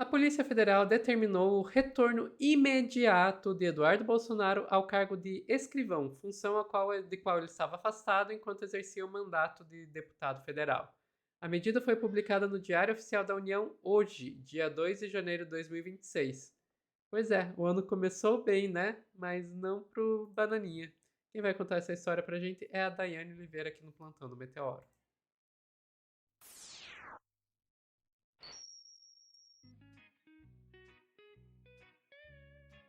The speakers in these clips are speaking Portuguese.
A Polícia Federal determinou o retorno imediato de Eduardo Bolsonaro ao cargo de escrivão, função de qual ele estava afastado enquanto exercia o mandato de deputado federal. A medida foi publicada no Diário Oficial da União hoje, dia 2 de janeiro de 2026. Pois é, o ano começou bem, né? Mas não pro Bananinha. Quem vai contar essa história pra gente é a Daiane Oliveira aqui no Plantão do Meteoro.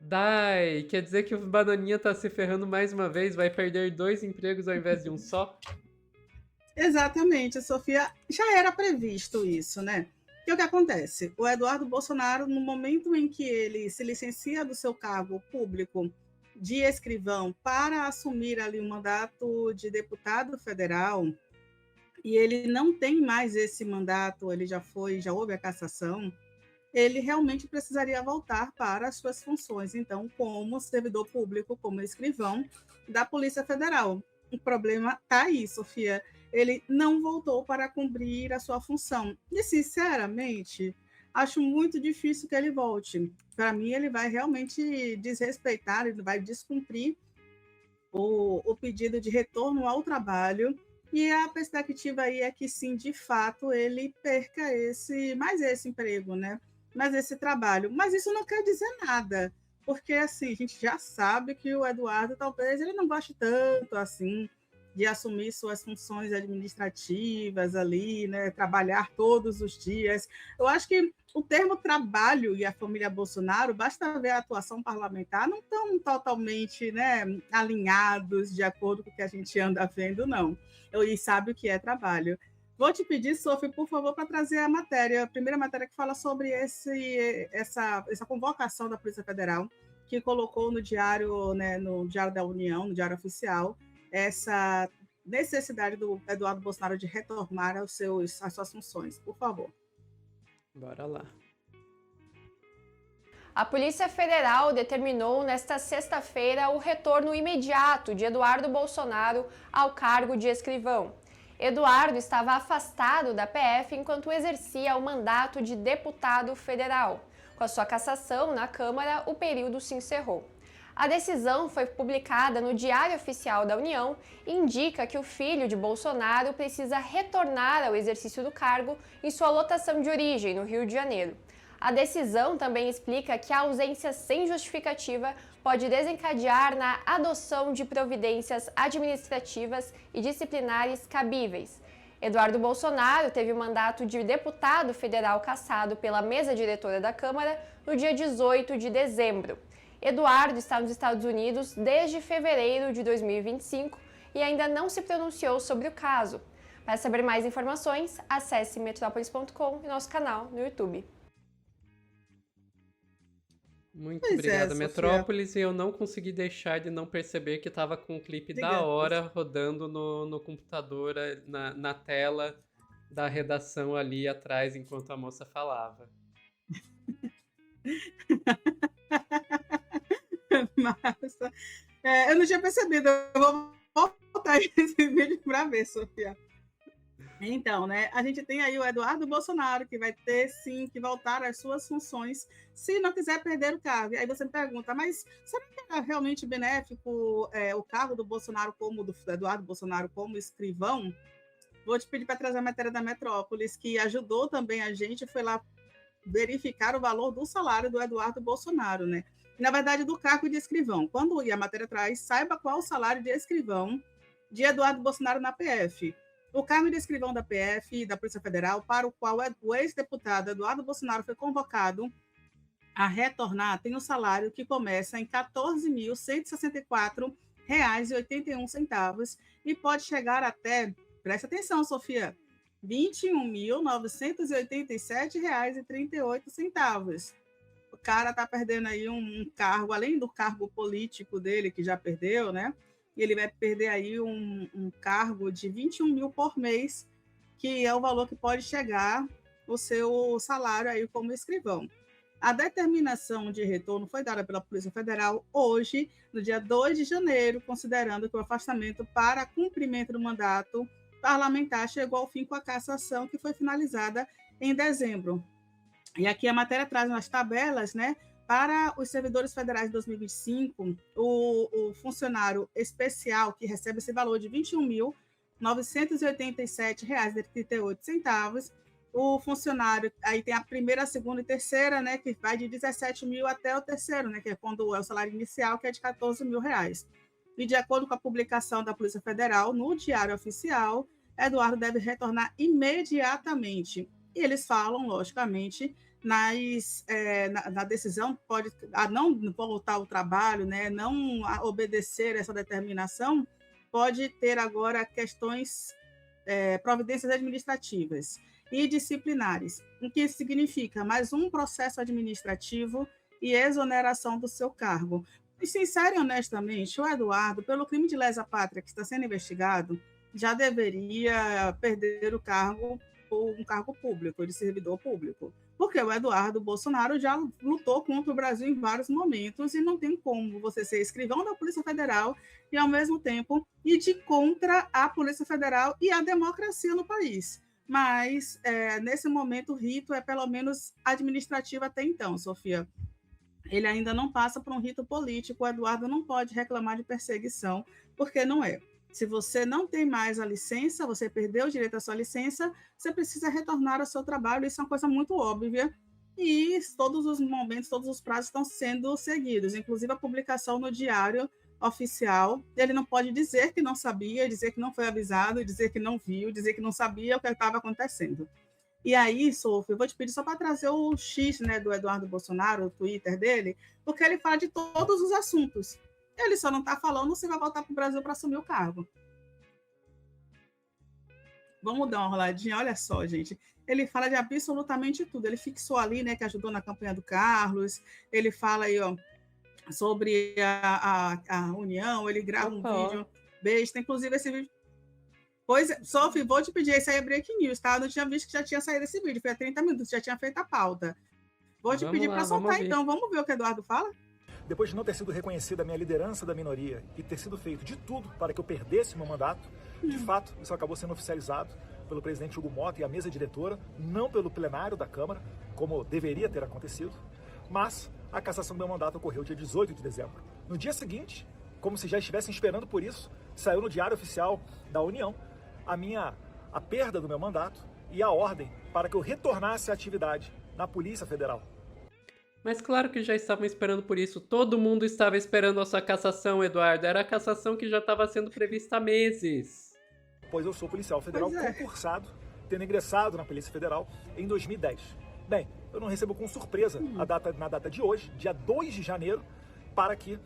Dai, quer dizer que o Bananinha tá se ferrando mais uma vez, vai perder dois empregos ao invés de um só? Exatamente, Sofia. Já era previsto isso, né? E o que acontece? O Eduardo Bolsonaro, no momento em que ele se licencia do seu cargo público de escrivão para assumir ali o mandato de deputado federal, e ele não tem mais esse mandato, ele já houve a cassação, ele realmente precisaria voltar para as suas funções, então, como servidor público, como escrivão da Polícia Federal. O problema está aí, Sofia. Ele não voltou para cumprir a sua função. E, sinceramente, acho muito difícil que ele volte. Para mim, ele vai realmente desrespeitar, ele vai descumprir o pedido de retorno ao trabalho. E a perspectiva aí é que, sim, de fato, ele perca mais esse emprego, né? Mais esse trabalho. Mas isso não quer dizer nada, porque assim, a gente já sabe que o Eduardo talvez ele não goste tanto assim de assumir suas funções administrativas ali, né, trabalhar todos os dias. Eu acho que o termo trabalho e a família Bolsonaro, basta ver a atuação parlamentar, não estão totalmente, né, alinhados de acordo com o que a gente anda vendo, não. E sabe o que é trabalho. Vou te pedir, Sophie, por favor, para trazer a primeira matéria que fala sobre essa convocação da Polícia Federal, que colocou no diário, né, no Diário da União, no Diário Oficial, essa necessidade do Eduardo Bolsonaro de retornar às suas funções. Por favor. Bora lá. A Polícia Federal determinou nesta sexta-feira o retorno imediato de Eduardo Bolsonaro ao cargo de escrivão. Eduardo estava afastado da PF enquanto exercia o mandato de deputado federal. Com a sua cassação na Câmara, o período se encerrou. A decisão foi publicada no Diário Oficial da União e indica que o filho de Bolsonaro precisa retornar ao exercício do cargo em sua lotação de origem, no Rio de Janeiro. A decisão também explica que a ausência sem justificativa pode desencadear na adoção de providências administrativas e disciplinares cabíveis. Eduardo Bolsonaro teve o mandato de deputado federal cassado pela mesa diretora da Câmara no dia 18 de dezembro. Eduardo está nos Estados Unidos desde fevereiro de 2025 e ainda não se pronunciou sobre o caso. Para saber mais informações, acesse metropolis.com e nosso canal no YouTube. Muito Pois é, obrigada, Sofia. Metrópolis. E eu não consegui deixar de não perceber que tava com um clipe da Diga. hora rodando no computador, na tela da redação ali atrás, enquanto a moça falava. Massa. Eu não tinha percebido. Eu vou voltar esse vídeo para ver, Sofia. Então, né, a gente tem aí o Eduardo Bolsonaro, que vai ter, sim, que voltar às suas funções, se não quiser perder o cargo. E aí você me pergunta, mas será que é realmente benéfico o cargo do Bolsonaro do Eduardo Bolsonaro como escrivão? Vou te pedir para trazer a matéria da Metrópolis, que ajudou também a gente, foi lá verificar o valor do salário do Eduardo Bolsonaro, né? Na verdade, do cargo de escrivão. Quando a matéria traz, saiba qual o salário de escrivão de Eduardo Bolsonaro na PF. O cargo de escrivão da PF, da Polícia Federal, para o qual o ex-deputado Eduardo Bolsonaro foi convocado a retornar, tem um salário que começa em R$ 14.164,81 e pode chegar até, presta atenção, Sofia, R$ 21.987,38. O cara está perdendo aí um cargo, além do cargo político dele, que já perdeu, né? E ele vai perder aí um cargo de 21 mil por mês, que é o valor que pode chegar o seu salário aí como escrivão. A determinação de retorno foi dada pela Polícia Federal hoje, no dia 2 de janeiro, considerando que o afastamento para cumprimento do mandato parlamentar chegou ao fim com a cassação, que foi finalizada em dezembro. E aqui a matéria traz umas tabelas, né? Para os servidores federais de 2025, o funcionário especial que recebe esse valor de R$ 21.987,38, o funcionário, aí tem a primeira, a segunda e terceira, né, que vai de 17 mil até o terceiro, né, que é quando é o salário inicial, que é de 14 mil reais. E de acordo com a publicação da Polícia Federal no Diário Oficial, Eduardo deve retornar imediatamente. E eles falam, logicamente, na decisão pode a não voltar ao trabalho, né, não obedecer essa determinação, pode ter agora questões, providências administrativas e disciplinares, o que significa mais um processo administrativo e exoneração do seu cargo. E, sincero e honestamente, o Eduardo, pelo crime de lesa pátria que está sendo investigado, já deveria perder o cargo, um cargo público, de servidor público. Porque o Eduardo Bolsonaro já lutou contra o Brasil em vários momentos e não tem como você ser escrivão da Polícia Federal e, ao mesmo tempo, ir de contra a Polícia Federal e a democracia no país. Mas, nesse momento, o rito é pelo menos administrativo até então, Sofia. Ele ainda não passa por um rito político. O Eduardo não pode reclamar de perseguição, porque não é. Se você não tem mais a licença, você perdeu o direito à sua licença, você precisa retornar ao seu trabalho. Isso é uma coisa muito óbvia e todos os momentos, todos os prazos estão sendo seguidos, inclusive a publicação no Diário Oficial. Ele não pode dizer que não sabia, dizer que não foi avisado, dizer que não viu, dizer que não sabia o que estava acontecendo. E aí, Sofia, eu vou te pedir só para trazer o X, né, do Eduardo Bolsonaro, o Twitter dele, porque ele fala de todos os assuntos. Ele só não está falando se vai voltar para o Brasil para assumir o cargo. Vamos dar uma roladinha, olha só, gente. Ele fala de absolutamente tudo. Ele fixou ali, né, que ajudou na campanha do Carlos. Ele fala aí, ó, sobre a União. Ele grava um vídeo besta. Inclusive, esse vídeo... Pois, Sophie, vou te pedir, esse aí é breaking news, tá? Eu não tinha visto que já tinha saído esse vídeo. Foi há 30 minutos, já tinha feito a pauta. Vou te pedir para soltar, então. Vamos ver o que o Eduardo fala? Depois de não ter sido reconhecida a minha liderança da minoria e ter sido feito de tudo para que eu perdesse meu mandato, de fato, isso acabou sendo oficializado pelo presidente Hugo Mota e a mesa diretora, não pelo plenário da Câmara, como deveria ter acontecido, mas a cassação do meu mandato ocorreu dia 18 de dezembro. No dia seguinte, como se já estivessem esperando por isso, saiu no Diário Oficial da União a perda do meu mandato e a ordem para que eu retornasse à atividade na Polícia Federal. Mas claro que já estavam esperando por isso. Todo mundo estava esperando a sua cassação, Eduardo. Era a cassação que já estava sendo prevista há meses. Pois eu sou policial federal concursado, tendo ingressado na Polícia Federal em 2010. Bem, eu não recebo com surpresa na data de hoje, dia 2 de janeiro, para que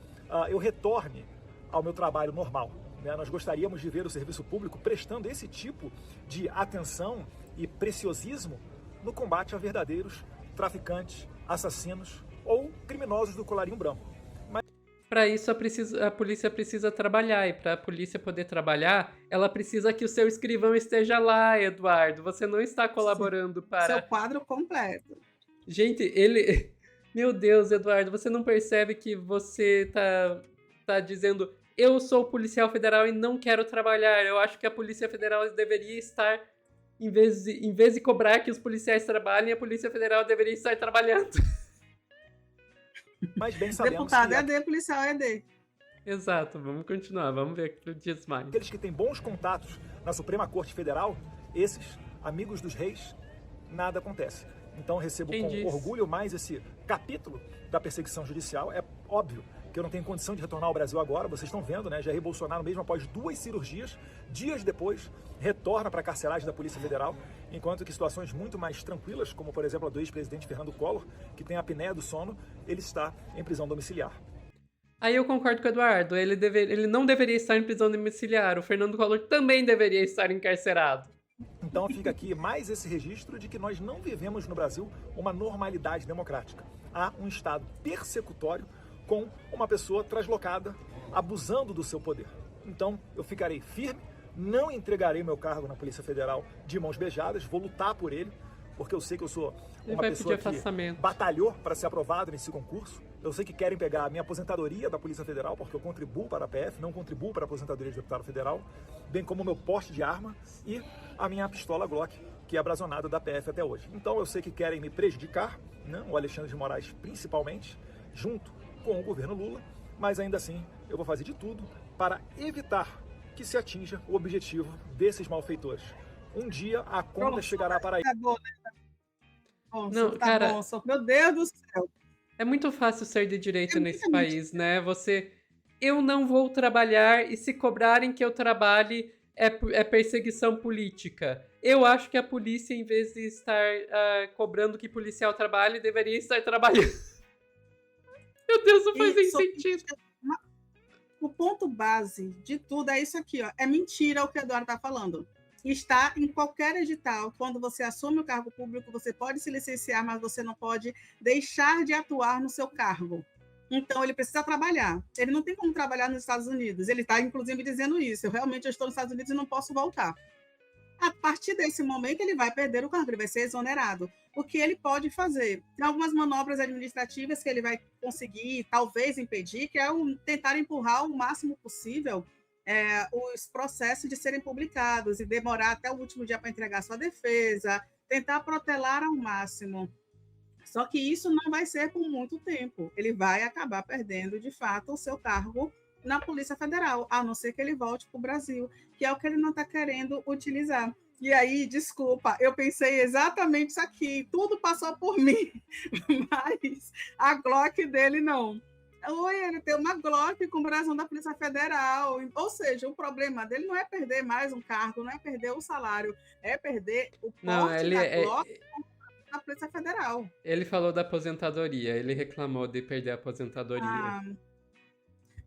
eu retorne ao meu trabalho normal. Né? Nós gostaríamos de ver o serviço público prestando esse tipo de atenção e preciosismo no combate a verdadeiros traficantes, assassinos ou criminosos do colarinho branco. Para isso a polícia precisa trabalhar, e para a polícia poder trabalhar, ela precisa que o seu escrivão esteja lá, Eduardo. Você não está colaborando para... Seu quadro completo. Gente, ele... Meu Deus, Eduardo, você não percebe que você tá dizendo eu sou policial federal e não quero trabalhar. Eu acho que a Polícia Federal deveria estar... Em vez de cobrar que os policiais trabalhem, a Polícia Federal deveria estar trabalhando. Mas bem sabemos Deputado é ED, policial é ED. Exato, vamos continuar, vamos ver o que diz mais. Aqueles que têm bons contatos na Suprema Corte Federal, esses, amigos dos reis, nada acontece. Então recebo com orgulho mais esse capítulo da perseguição judicial. É óbvio que eu não tenho condição de retornar ao Brasil agora, vocês estão vendo, né? Jair Bolsonaro, mesmo após 2 cirurgias, dias depois, retorna para a carceragem da Polícia Federal, enquanto que situações muito mais tranquilas, como por exemplo a do ex-presidente Fernando Collor, que tem a apneia do sono, ele está em prisão domiciliar. Aí eu concordo com o Eduardo, ele não deveria estar em prisão domiciliar, o Fernando Collor também deveria estar encarcerado. Então fica aqui mais esse registro de que nós não vivemos no Brasil uma normalidade democrática. Há um Estado persecutório com uma pessoa translocada, abusando do seu poder. Então eu ficarei firme, não entregarei meu cargo na Polícia Federal de mãos beijadas, vou lutar por ele, porque eu sei que eu sou uma pessoa que batalhou para ser aprovado nesse concurso. Eu sei que querem pegar a minha aposentadoria da Polícia Federal, porque eu contribuo para a PF, não contribuo para a aposentadoria de deputado federal, bem como o meu porte de arma e a minha pistola Glock, que é abrasionada da PF até hoje. Então eu sei que querem me prejudicar, né, o Alexandre de Moraes principalmente, junto com o governo Lula, mas ainda assim eu vou fazer de tudo para evitar que se atinja o objetivo desses malfeitores. Um dia a conta chegará para eles. Tá bom, né? Não, Tá cara, bom, meu Deus do céu. é muito fácil ser de direita É nesse muita país, né? Eu não vou trabalhar e se cobrarem que eu trabalhe é perseguição política. Eu acho que a polícia, em vez de estar cobrando que policial trabalhe, deveria estar trabalhando. Meu Deus, não faz nem sentido. O ponto base de tudo é isso aqui, ó. É mentira o que o Eduardo está falando. Está em qualquer edital. Quando você assume o cargo público, você pode se licenciar, mas você não pode deixar de atuar no seu cargo. Então, ele precisa trabalhar. Ele não tem como trabalhar nos Estados Unidos. Ele está, inclusive, dizendo isso. Eu estou nos Estados Unidos e não posso voltar. A partir desse momento, ele vai perder o cargo, ele vai ser exonerado. O que ele pode fazer? Tem algumas manobras administrativas que ele vai conseguir, talvez, impedir, que é tentar empurrar o máximo possível os processos de serem publicados e demorar até o último dia para entregar sua defesa, tentar protelar ao máximo. Só que isso não vai ser por muito tempo. Ele vai acabar perdendo, de fato, o seu cargo na Polícia Federal, a não ser que ele volte para o Brasil, que é o que ele não está querendo utilizar. E aí, desculpa, eu pensei exatamente isso aqui, tudo passou por mim, mas a Glock dele não. Oi, ele tem uma Glock com brasão da Polícia Federal, ou seja, o problema dele não é perder mais um cargo, não é perder o salário, é perder o porte da Glock da Polícia Federal. Ele falou da aposentadoria, ele reclamou de perder a aposentadoria.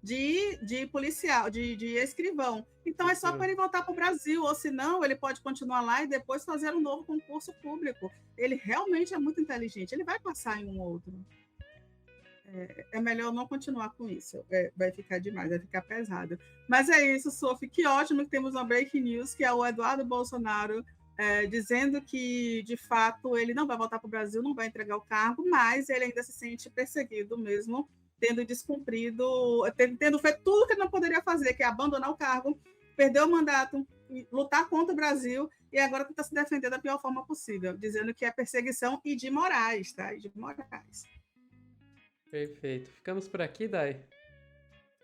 De policial, de escrivão. Então é só para ele voltar para o Brasil, ou senão ele pode continuar lá e depois fazer um novo concurso público. Ele realmente é muito inteligente, ele vai passar em um outro. É melhor não continuar com isso, vai ficar demais, vai ficar pesado. Mas é isso, Sophie, que ótimo que temos uma breaking news, que é o Eduardo Bolsonaro dizendo que, de fato, ele não vai voltar para o Brasil, não vai entregar o cargo, mas ele ainda se sente perseguido mesmo, tendo descumprido, tendo feito tudo que ele não poderia fazer, que é abandonar o cargo, perder o mandato, lutar contra o Brasil, e agora está se defendendo da pior forma possível, dizendo que é perseguição e de Moraes, tá? E de Moraes. Perfeito. Ficamos por aqui, Dai?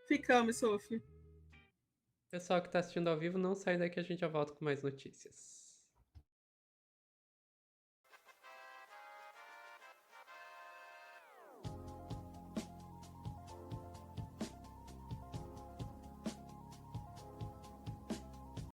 Ficamos, Sophie. Pessoal que está assistindo ao vivo, não sai daí que a gente já volta com mais notícias.